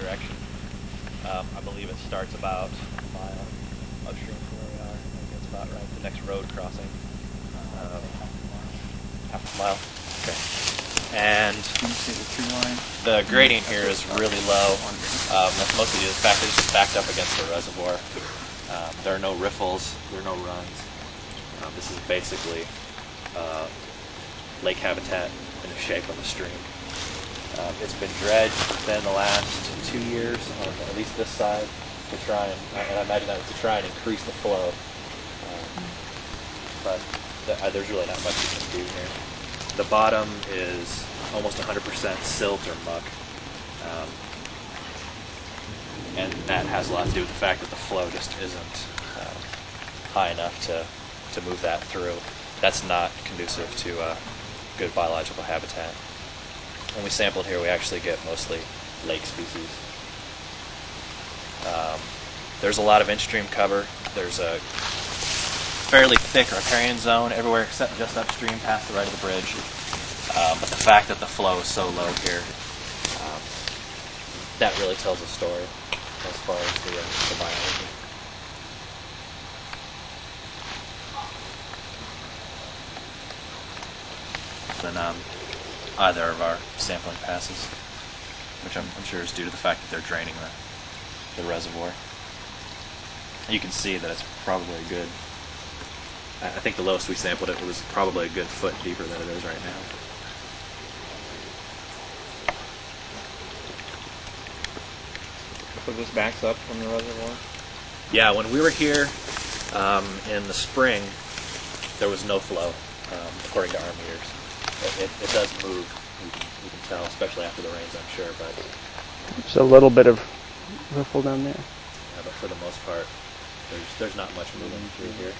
direction. I believe it starts about a mile upstream from where we are. I think it's about right. The next road crossing. Half a mile. Okay. And Can you see the tree line? the grading here is really low. That's mostly due to the fact that it's just backed up against the reservoir. There are no riffles. There are no runs. This is basically lake habitat in the shape of a stream. It's been dredged within the last 2 years, on at least this side, to try and I imagine that was to try and increase the flow. But there's really not much you can do here. The bottom is almost 100% silt or muck, and that has a lot to do with the fact that the flow just isn't high enough to move that through. That's not conducive to good biological habitat. When we sampled here, we actually get mostly lake species. There's a lot of in-stream cover. There's a fairly thick riparian zone everywhere except just upstream past the right of the bridge. But the fact that the flow is so low here, that really tells a story as far as the biology. Then either of our sampling passes, which I'm sure is due to the fact that they're draining the reservoir. You can see that it's probably a good, I think the lowest we sampled it was probably a good foot deeper than it is right now. So this backs up from the reservoir? Yeah, when we were here in the spring, there was no flow, according to our meters. It does move, you can tell, especially after the rains, I'm sure, but There's a little bit of riffle down there. yeah, but for the most part, there's not much moving through here.